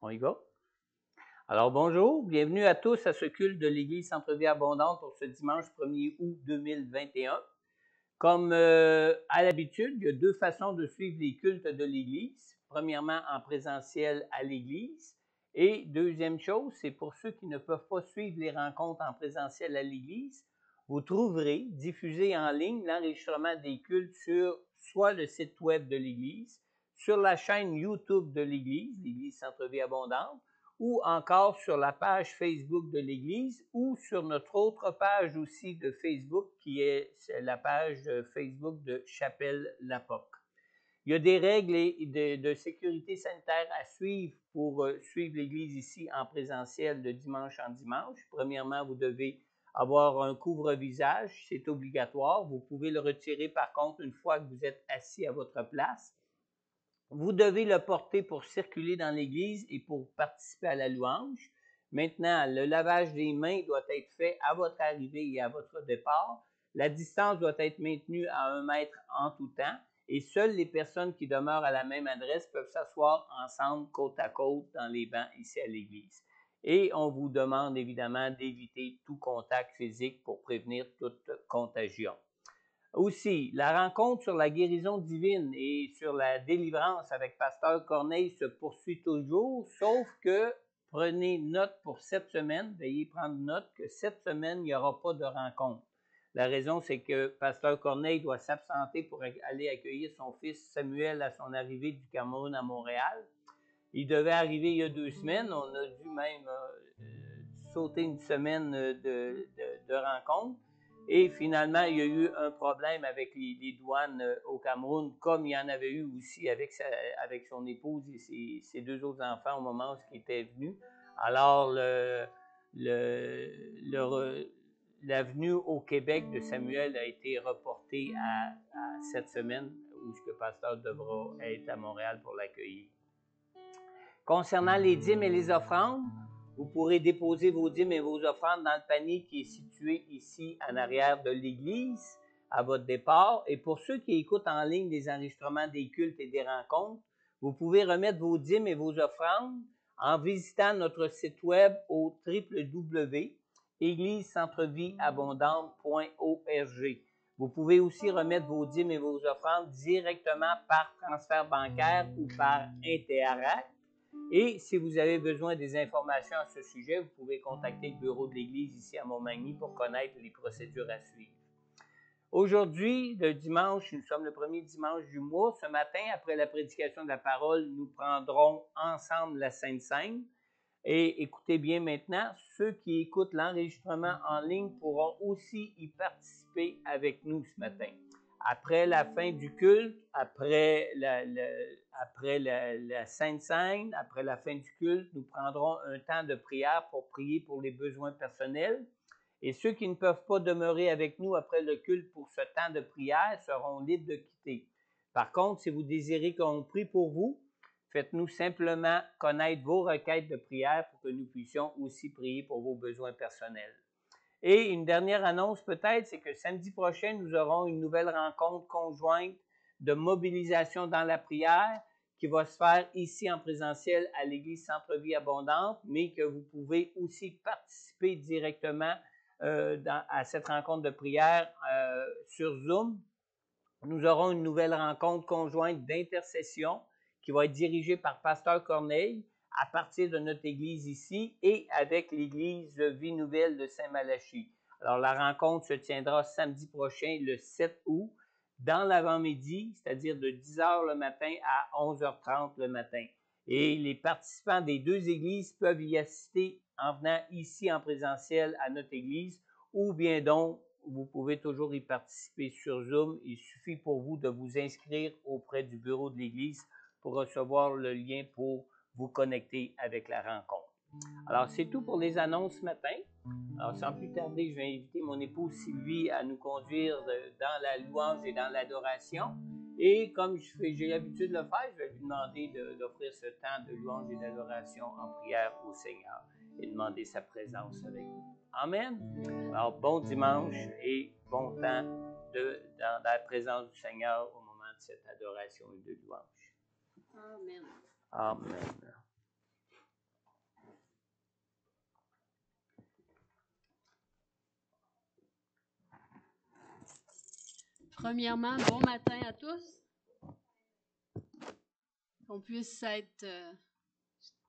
On y va? Alors bonjour, bienvenue à tous à ce culte de l'Église Centre-Vie Abondante pour ce dimanche 1er août 2021. Comme à l'habitude, il y a deux façons de suivre les cultes de l'Église. Premièrement, en présentiel à l'Église. Et deuxième chose, c'est pour ceux qui ne peuvent pas suivre les rencontres en présentiel à l'Église, vous trouverez diffusé en ligne l'enregistrement des cultes sur soit le site web de l'Église, sur la chaîne YouTube de l'Église, l'Église Centre-Vie Abondante, ou encore sur la page Facebook de l'Église ou sur notre autre page aussi de Facebook qui est la page Facebook de Chapelle Lapoc. Il y a des règles de sécurité sanitaire à suivre pour suivre l'Église ici en présentiel de dimanche en dimanche. Premièrement, vous devez avoir un couvre-visage, c'est obligatoire. Vous pouvez le retirer par contre une fois que vous êtes assis à votre place. Vous devez le porter pour circuler dans l'Église et pour participer à la louange. Maintenant, le lavage des mains doit être fait à votre arrivée et à votre départ. La distance doit être maintenue à 1 mètre en tout temps et seules les personnes qui demeurent à la même adresse peuvent s'asseoir ensemble côte à côte dans les bancs ici à l'Église. Et on vous demande évidemment d'éviter tout contact physique pour prévenir toute contagion. Aussi, la rencontre sur la guérison divine et sur la délivrance avec Pasteur Corneille se poursuit toujours, sauf que prenez note pour cette semaine, veuillez prendre note que cette semaine, il n'y aura pas de rencontre. La raison, c'est que Pasteur Corneille doit s'absenter pour aller accueillir son fils Samuel à son arrivée du Cameroun à Montréal. Il devait arriver il y a 2 semaines, on a dû même sauter une semaine de rencontre. Et finalement, il y a eu un problème avec les douanes au Cameroun, comme il y en avait eu aussi avec son épouse et ses 2 autres enfants au moment où il était venu. Alors, la venue au Québec de Samuel a été reportée à cette semaine où le pasteur devra être à Montréal pour l'accueillir. Concernant les dîmes et les offrandes, vous pourrez déposer vos dîmes et vos offrandes dans le panier qui est situé ici en arrière de l'église à votre départ. Et pour ceux qui écoutent en ligne des enregistrements des cultes et des rencontres, vous pouvez remettre vos dîmes et vos offrandes en visitant notre site web au www.églisecentrevieabondante.org. Vous pouvez aussi remettre vos dîmes et vos offrandes directement par transfert bancaire ou par Interact. Et si vous avez besoin des informations à ce sujet, vous pouvez contacter le bureau de l'Église ici à Montmagny pour connaître les procédures à suivre. Aujourd'hui, le dimanche, nous sommes le premier dimanche du mois. Ce matin, après la prédication de la parole, nous prendrons ensemble la Sainte Seine. Et écoutez bien maintenant, ceux qui écoutent l'enregistrement en ligne pourront aussi y participer avec nous ce matin. Après la fin du culte, après la Sainte Seine, après la fin du culte, nous prendrons un temps de prière pour prier pour les besoins personnels. Et ceux qui ne peuvent pas demeurer avec nous après le culte pour ce temps de prière seront libres de quitter. Par contre, si vous désirez qu'on prie pour vous, faites-nous simplement connaître vos requêtes de prière pour que nous puissions aussi prier pour vos besoins personnels. Et une dernière annonce peut-être, c'est que samedi prochain, nous aurons une nouvelle rencontre conjointe de mobilisation dans la prière qui va se faire ici en présentiel à l'Église Centre-Vie Abondante, mais que vous pouvez aussi participer directement à cette rencontre de prière sur Zoom. Nous aurons une nouvelle rencontre conjointe d'intercession qui va être dirigée par Pasteur Corneille à partir de notre église ici et avec l'église Vie Nouvelle de Saint-Malachie. Alors, la rencontre se tiendra samedi prochain, le 7 août, dans l'avant-midi, c'est-à-dire de 10h le matin à 11h30 le matin. Et les participants des 2 églises peuvent y assister en venant ici en présentiel à notre église ou bien donc vous pouvez toujours y participer sur Zoom. Il suffit pour vous de vous inscrire auprès du bureau de l'Église pour recevoir le lien pour vous connecter avec la rencontre. Alors, c'est tout pour les annonces ce matin. Alors, sans plus tarder, je vais inviter mon épouse Sylvie à nous conduire dans la louange et dans l'adoration. Et comme j'ai l'habitude de le faire, je vais lui demander d'offrir ce temps de louange et d'adoration en prière au Seigneur et demander sa présence avec nous. Amen. Alors, bon dimanche et bon temps dans la présence du Seigneur au moment de cette adoration et de louange. Amen. Amen. Premièrement, bon matin à tous. Qu'on puisse être,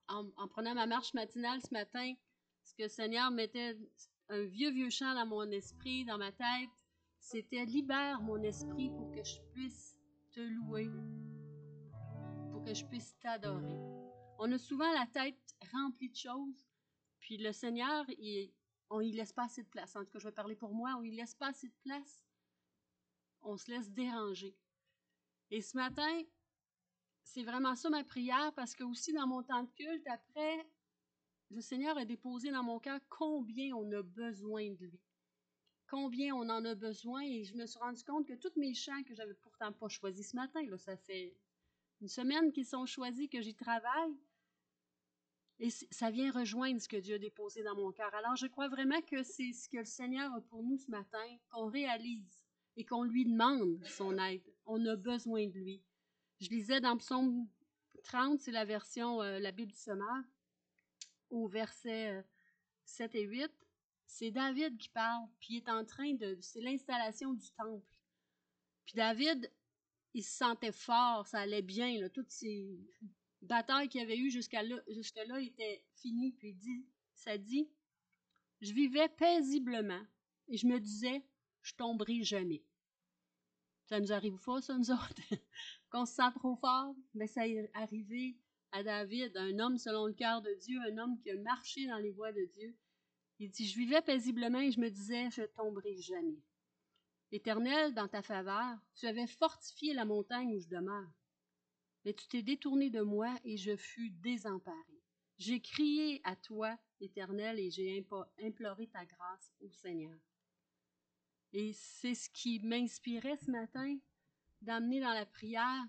en prenant ma marche matinale ce matin, ce que le Seigneur mettait un vieux chant dans mon esprit, dans ma tête, c'était « Libère mon esprit pour que je puisse te louer, pour que je puisse t'adorer. » On a souvent la tête remplie de choses, puis le Seigneur, on y laisse pas assez de place. En tout cas, je vais parler pour moi, on y laisse pas assez de place. On se laisse déranger. Et ce matin, c'est vraiment ça ma prière, parce que aussi dans mon temps de culte, après, le Seigneur a déposé dans mon cœur combien on a besoin de lui. Combien on en a besoin, et je me suis rendu compte que tous mes chants que j'avais pourtant pas choisis ce matin, là, ça fait une semaine qu'ils sont choisis, que j'y travaille, et ça vient rejoindre ce que Dieu a déposé dans mon cœur. Alors je crois vraiment que c'est ce que le Seigneur a pour nous ce matin, qu'on réalise et qu'on lui demande son aide. On a besoin de lui. Je lisais dans Psaume 30, c'est la version, la Bible du Semeur, au verset 7 et 8. C'est David qui parle, puis il est en train c'est l'installation du temple. Puis David, il se sentait fort, ça allait bien, là, toutes ces batailles qu'il avait eues jusque-là étaient finies. Puis ça dit, « Je vivais paisiblement et je me disais, je tomberai jamais. » Ça nous arrive pas, ça, nous autres? Qu'on se sent trop fort? Mais ça est arrivé à David, un homme selon le cœur de Dieu, un homme qui a marché dans les voies de Dieu. Il dit, « Je vivais paisiblement et je me disais, je tomberai jamais. Éternel, dans ta faveur, tu avais fortifié la montagne où je demeure. Mais tu t'es détourné de moi et je fus désemparé. J'ai crié à toi, Éternel, et j'ai imploré ta grâce au Seigneur. » Et c'est ce qui m'inspirait ce matin, d'amener dans la prière.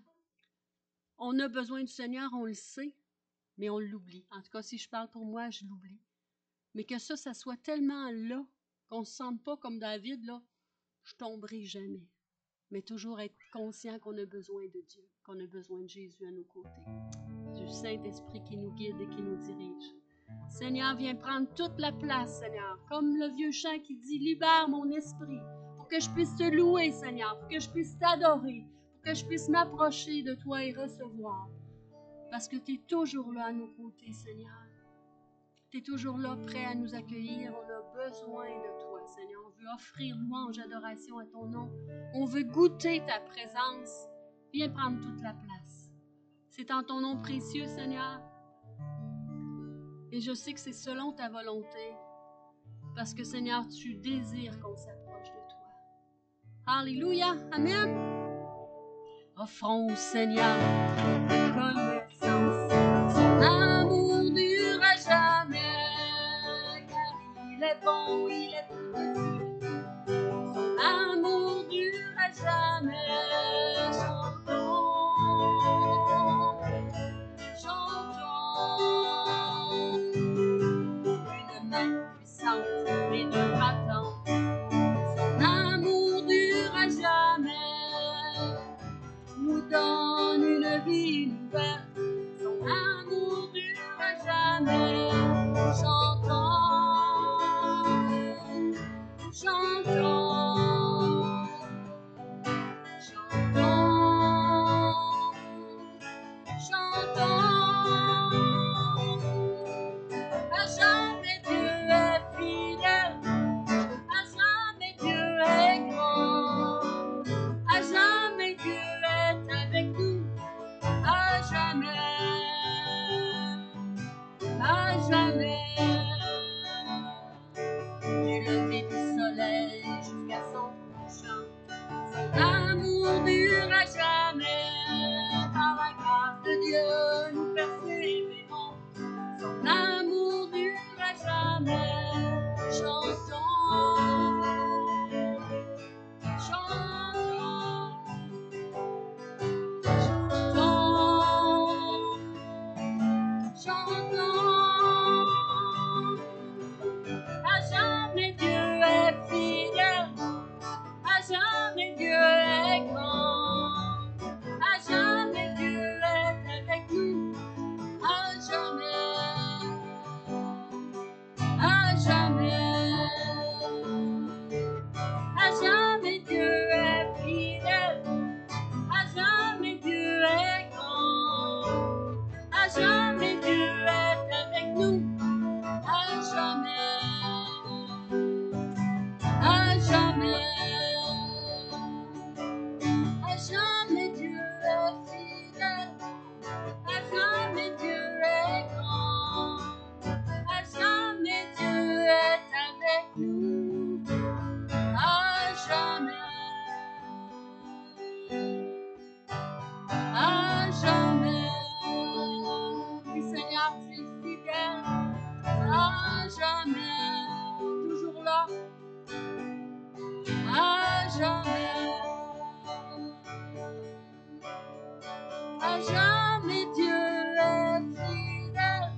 On a besoin du Seigneur, on le sait, mais on l'oublie. En tout cas, si je parle pour moi, je l'oublie. Mais que ça soit tellement là, qu'on ne se sente pas comme David, là, je tomberai jamais. Mais toujours être conscient qu'on a besoin de Dieu, qu'on a besoin de Jésus à nos côtés, du Saint-Esprit qui nous guide et qui nous dirige. Seigneur, viens prendre toute la place, Seigneur, comme le vieux chant qui dit « Libère mon esprit » pour que je puisse te louer, Seigneur, pour que je puisse t'adorer, pour que je puisse m'approcher de toi et recevoir. Parce que tu es toujours là à nos côtés, Seigneur. Tu es toujours là, prêt à nous accueillir. On a besoin de toi, Seigneur. On veut offrir louange, adoration à ton nom. On veut goûter ta présence. Viens prendre toute la place. C'est en ton nom précieux, Seigneur. Et je sais que c'est selon ta volonté. Parce que, Seigneur, tu désires qu'on s'approche de toi. Alléluia. Amen. Offrons au Seigneur reconnaissance. Son amour dure à jamais. Car il est bon, il est tout. Son amour dure à jamais. Chantons, chantons. Une main puissante et deux battants. Son amour dure à jamais. Nous donne une vie nouvelle. Son amour dure à jamais. Chantons, chantons, chantons, chantons. À jamais Dieu est fidèle. À jamais Dieu est grand. À jamais Dieu est avec nous. À jamais. À fidèle, à jamais, toujours là, à jamais, à jamais Dieu est fidèle,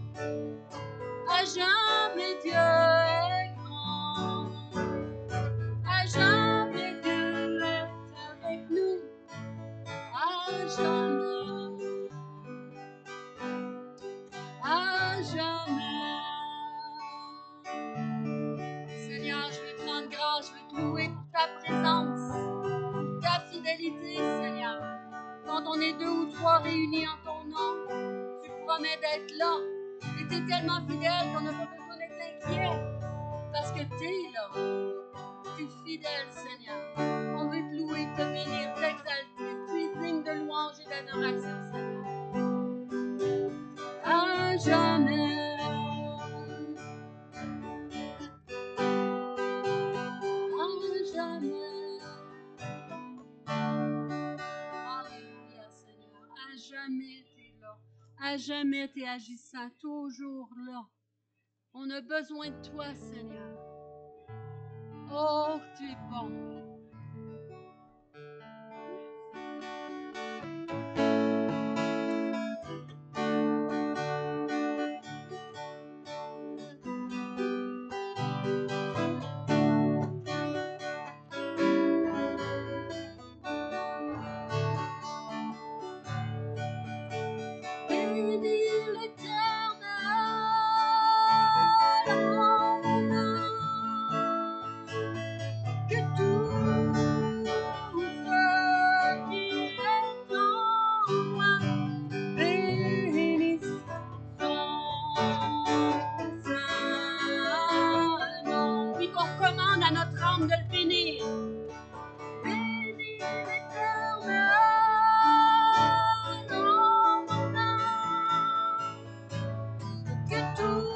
à jamais Dieu est grand, à jamais Dieu est avec nous, à jamais, à jamais. Seigneur, je veux te rendre grâce, je veux te louer pour ta présence, pour ta fidélité, Seigneur. Quand on est 2 ou 3 réunis en ton nom, tu promets d'être là. Et tu es tellement fidèle qu'on n'a pas besoin d'être inquiet, parce que tu es là. Tu es fidèle, Seigneur. On veut te louer, te bénir, t'exalter. Tu es digne de louange et d'adoration, Seigneur. À jamais. À jamais. Alléluia, Seigneur. À jamais, tu es là. À jamais, tu es agissant. Toujours là. On a besoin de toi, Seigneur. Oh, tu es bon. Bénis l'Éternel, en mon âme, que tout ce qui est en moi bénisse son saint nom. Oui, qu'on recommande à notre âme de le bénir. Bénis l'Éternel, en mon âme, que tout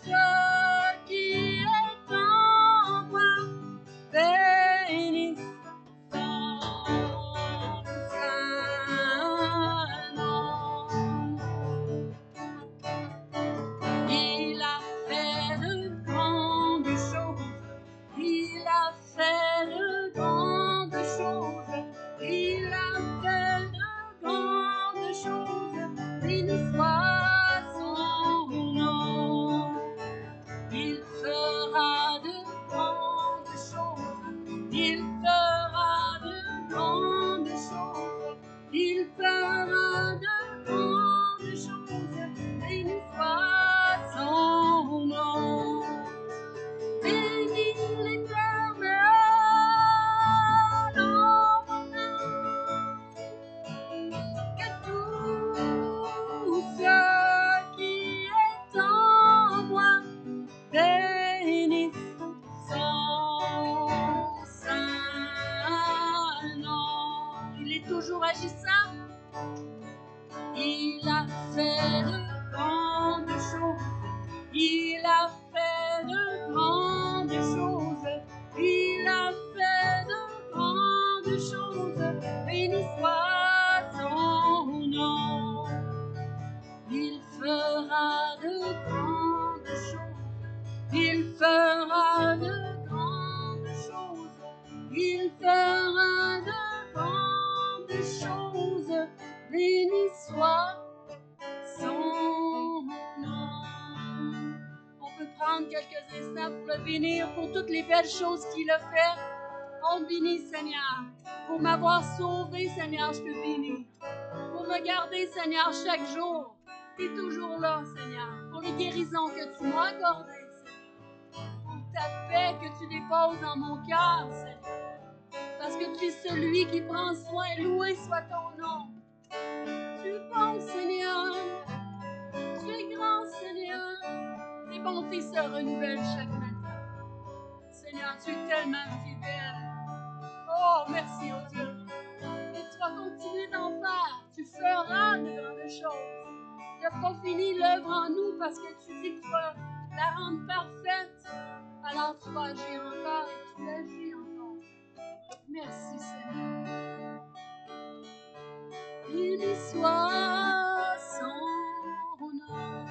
ce qui est en moi bénisse son saint nom. Il a fait de grandes choses. Il a fait de grandes choses. Il a fait de grandes choses. Béni soit son nom. Il fera de grandes choses. Il fera de grandes choses. Il fera de grandes choses. Béni soit son nom. Bénis l'Éternel, en mon âme, que tout ce qui est en moi bénisse son saint nom. Il est toujours agissant. Il a fait de grandes choses. Il a fait de grandes choses. Il a fait de grandes choses. Béni soit son nom. Il fera de grandes choses. Il fera de grandes choses. Il fera de grandes choses. Béni soit son nom. On peut prendre quelques instants pour le bénir, pour toutes les belles choses qu'il a faites. On te bénit, Seigneur. Pour m'avoir sauvé, Seigneur, je te bénis. Pour me garder, Seigneur, chaque jour. Tu es toujours là, Seigneur. Pour les guérisons que tu m'as accordées, Seigneur. Pour ta paix que tu déposes dans mon cœur, Seigneur. Parce que tu es celui qui prend soin. Loué soit ton nom. Tu es bon, Seigneur. Tu es grand, Seigneur. Tes bontés se renouvellent chaque matin. Seigneur, tu es tellement fidèle. Oh, merci, oh Dieu. Et tu vas continuer d'en faire. Tu feras de grandes choses. Tu n'as pas fini l'œuvre en nous parce que tu dis que tu vas la rendre parfaite. Alors tu vas agir encore et tu agis encore. Merci, Seigneur. Béni soit son nom.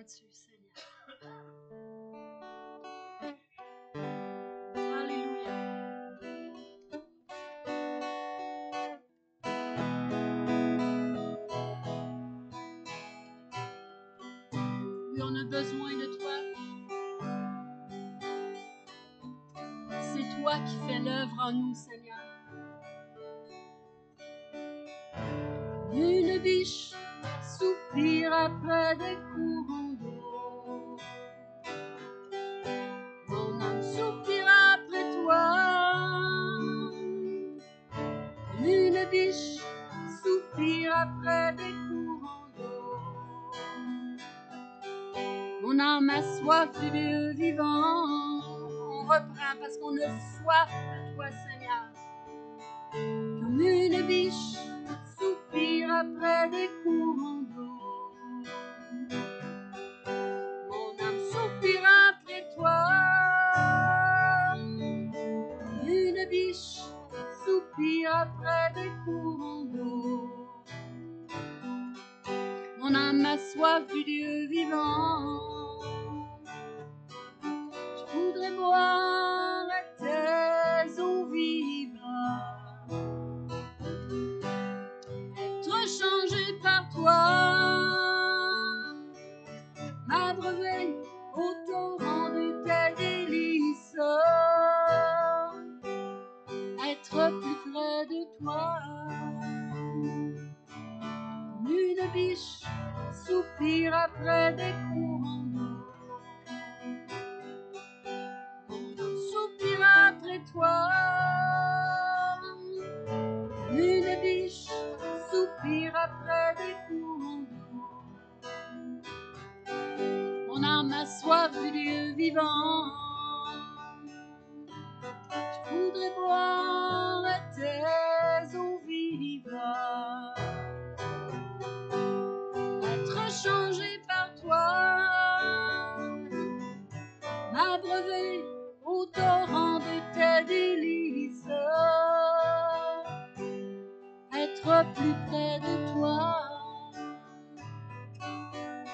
là-dessus, Seigneur. Alléluia. Oui, on a besoin de toi. C'est toi qui fais l'œuvre en nous, Seigneur. Une biche soupire après des courants d'eau. Mon âme soupire après toi. Une biche soupire après des courants d'eau. Mon âme a soif du Dieu vivant. On reprend parce qu'on a soif de toi, Seigneur. Comme une biche soupire après des courants d'eau. Mon âme soupire après toi. Une biche soupire après des courants d'eau. Mon âme a soif du Dieu vivant. Je voudrais boire à tes eaux vives. Être changé par toi, m'abreuver au torrent de tes délices, être plus près de toi. Comme une biche soupire après des courants d'eau. Mon âme soupire après toi. Une biche soupire après des courants d'eau. Mon âme a soif du Dieu vivant. Je voudrais boire à tes eaux vives. Être changé par toi. M'abreuver au torrent de tes délices. Être plus près de toi.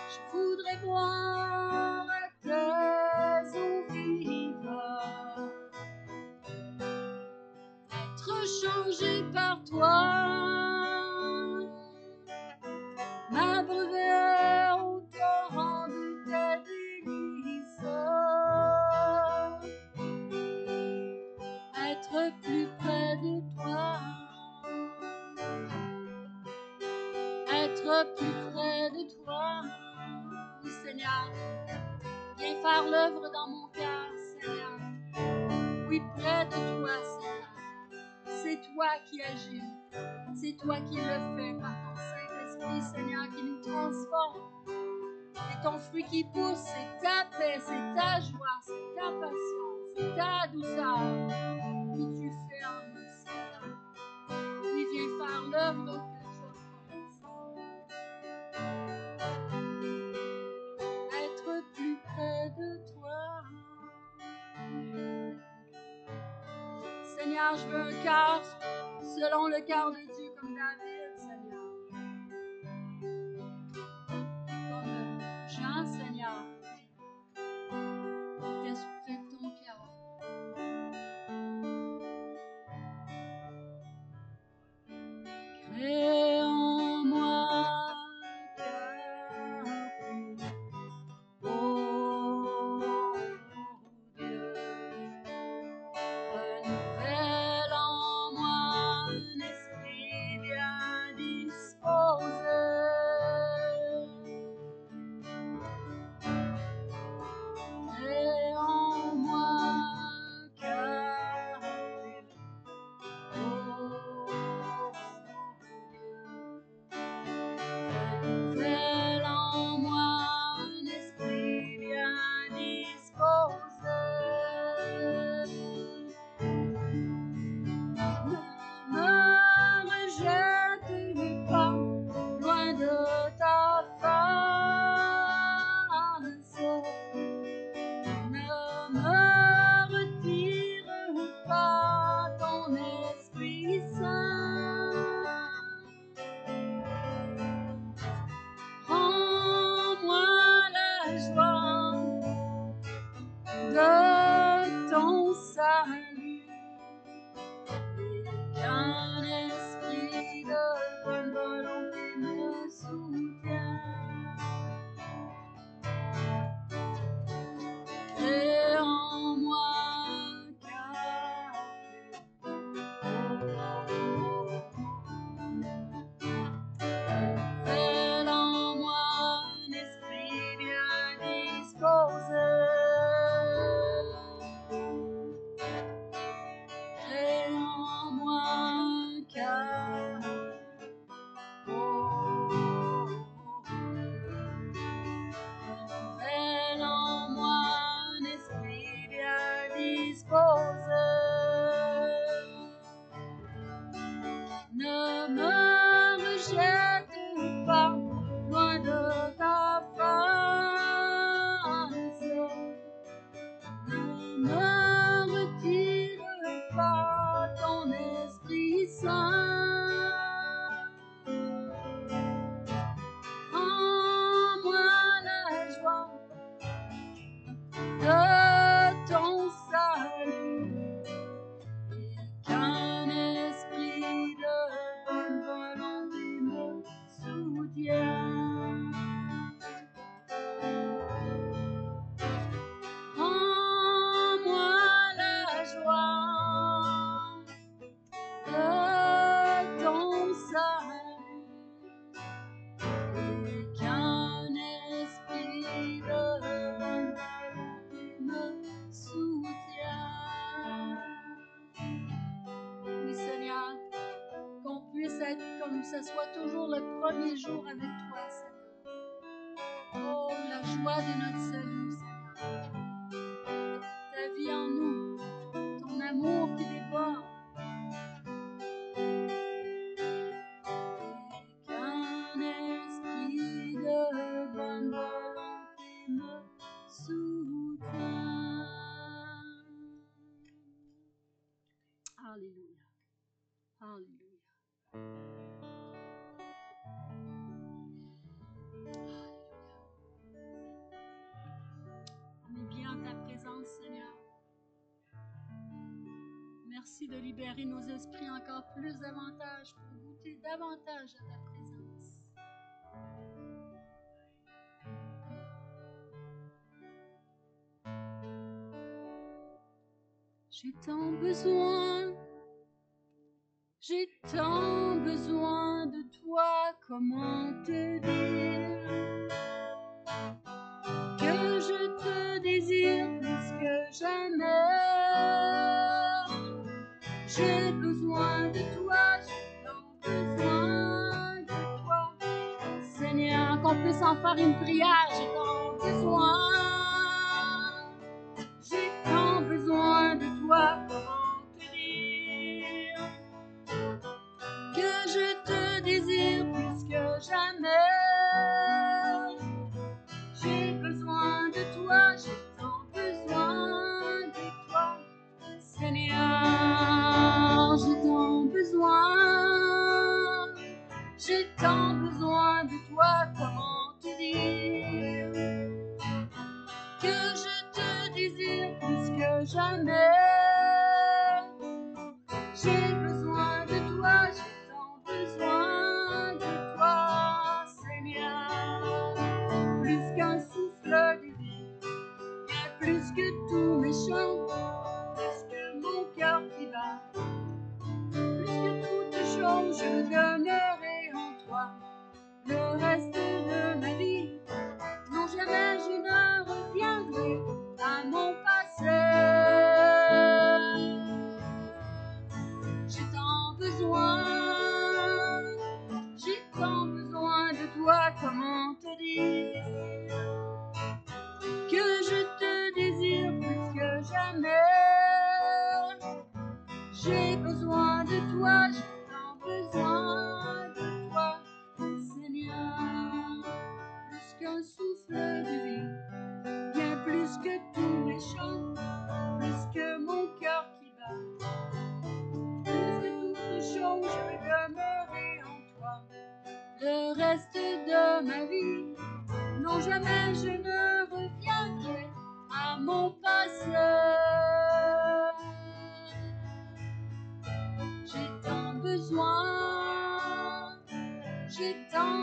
Je voudrais boire à tes eaux vives. Être changé par toi. M'abreuver au torrent de tes délices. Être plus près de toi. Être plus près de toi. Oui, Seigneur, viens faire l'œuvre dans mon cœur, Seigneur. Oui, près de toi, Seigneur. C'est toi qui agis. C'est toi qui le fais par ton Saint-Esprit, Seigneur, qui nous transforme. Et ton fruit qui pousse, c'est ta paix, c'est ta joie, c'est ta patience, c'est ta douceur que tu fais en nous, Seigneur. Oui, viens faire l'œuvre que tu as commencée. Être plus près de toi. Seigneur, je veux un cœur selon le cœur de Dieu, comme David, Seigneur. Comme Jean, Seigneur, qui était près de ton cœur. Crée en moi un cœur pur, ô Dieu. Renouvelle en moi un esprit de ton salut, et qu'un esprit de bonne volonté me soutienne. Crée en moi fais en moi un esprit bien disposé. Crée en moi un cœur. Fais en moi un esprit bien disposé. Ne me rejette pas loin de ta face. Ne me retire pas ton Esprit Saint. Rends-moi la joie de ton salut, et qu'un esprit de bonne volonté me soutienne. Rends-moi la joie de ton salut, et qu'un esprit de bonne volonté me soutienne. Oui, Seigneur, qu'on puisse être comme ce soit toujours le premier jour avec toi, Seigneur. Oh, la joie de notre salut, Seigneur. Ta vie en nous, ton amour qui déborde. Et qu'un esprit de bonne volonté me soutienne. Alléluia. Alléluia. On est bien en ta présence, Seigneur. Merci de libérer nos esprits encore plus davantage pour goûter davantage à ta présence. J'ai tant besoin de toi, comment te dire que je te désire plus que jamais. J'ai besoin de toi, j'ai tant besoin de toi. Seigneur, qu'on puisse en faire une prière, j'ai tant besoin. J'ai tant besoin de toi, comment te dire que je te désire plus que jamais. J'ai besoin de toi, j'ai tant besoin de toi. Seigneur, j'ai tant besoin. J'ai tant besoin de toi, comment te dire que je te désire plus que jamais. J'ai besoin de toi, j'ai tant besoin de toi, Seigneur. Plus qu'un souffle de vie, bien plus que tous mes chants, plus que mon cœur qui bat, plus que toutes choses, je veux demeurer en toi le reste de ma vie. Non, jamais je ne reviendrai à mon passé. J'ai tant besoin de toi, comment te dire que je te désire plus que jamais. J'ai besoin de toi, j'ai tant besoin de toi, Seigneur. Plus qu'un souffle de vie, bien plus que tous mes chants, plus que mon cœur qui bat, plus que toutes choses, je vais demeurer en toi le reste de ma vie. Non, jamais je ne reviendrai à mon passeur. J'ai tant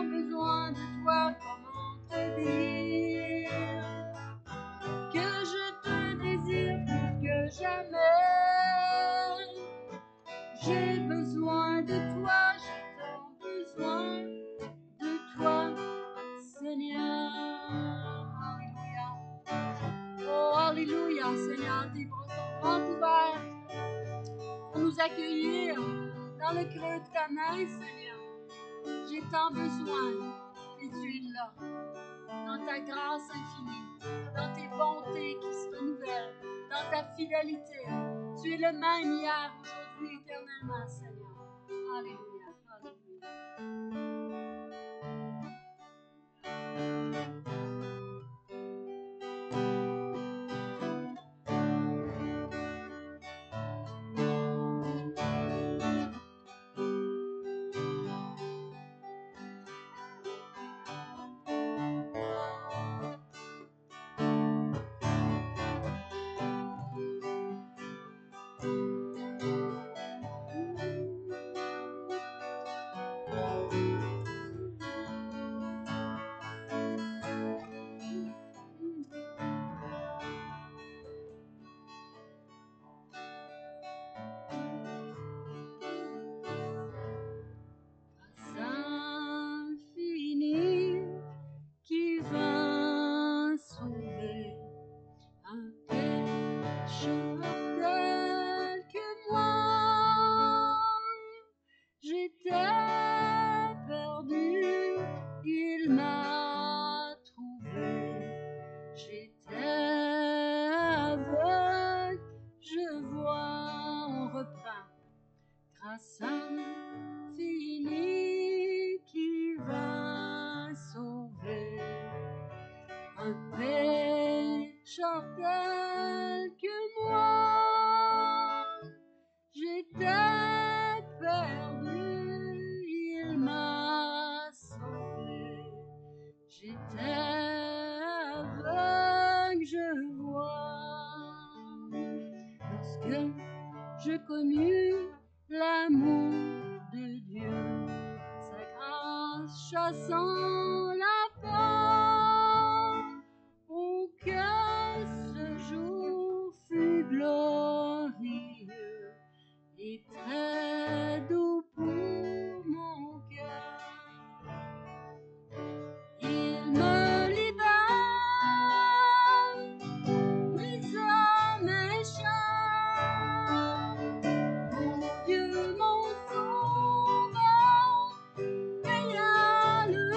besoin de toi, comment te dire que je te désire plus que jamais. J'ai besoin de toi, j'ai tant besoin de toi, Seigneur. Alléluia. Oh, alléluia, Seigneur, tes bras sont grands ouverts pour nous accueillir dans le creux de ta main, Seigneur. J'ai tant besoin et tu es là, dans ta grâce infinie, dans tes bontés qui se renouvellent, dans ta fidélité. Tu es le même hier, aujourd'hui, éternellement, Seigneur. Alléluia, alléluia. Infini qui vint sauver un pécheur tel que moi. J'étais perdu, il m'a trouvé. J'étais aveugle, je vois, on reprend. Grâce infinie qui vint sauver un pécheur tel que moi. J'étais perdu, il m'a sauvé. J'étais aveugle, je vois. Lorsque je connus l'amour de Dieu, sa grâce chassant la peur, oh que ce jour fut glorieux et très doux pour mon cœur. Il me libère, brisant mes chaînes. Mon Dieu, mon sauveur, paya le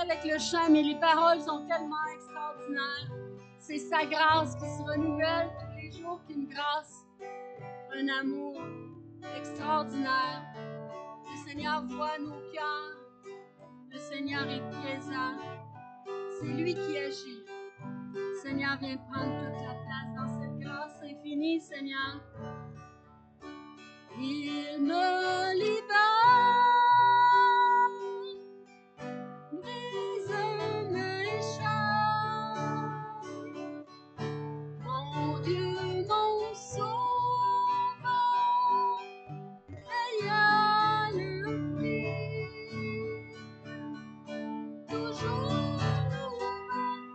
avec le chant, mais les paroles sont tellement extraordinaires. C'est sa grâce qui se renouvelle tous les jours, qu'une grâce, un amour extraordinaire. Le Seigneur voit nos cœurs. Le Seigneur est présent. C'est lui qui agit. Le Seigneur vient prendre toute la place dans cette grâce infinie, Seigneur. Il me libère, brise mes chaînes. Mon Dieu, mon sauveur, ayant le prix, toujours nouvelle,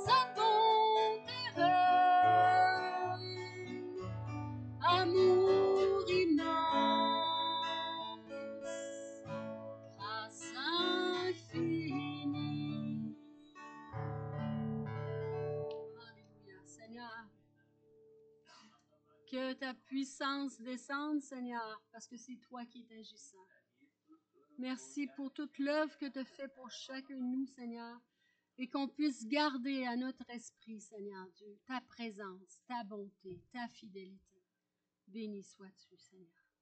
sa bonté règne, amour immense, grâce infinie. Alléluia, Seigneur. Que ta puissance descende, Seigneur, parce que c'est toi qui es agissant. Merci pour toute l'œuvre que tu as fait pour chacun de nous, Seigneur, et qu'on puisse garder à notre esprit, Seigneur Dieu, ta présence, ta bonté, ta fidélité. Béni sois-tu, Seigneur.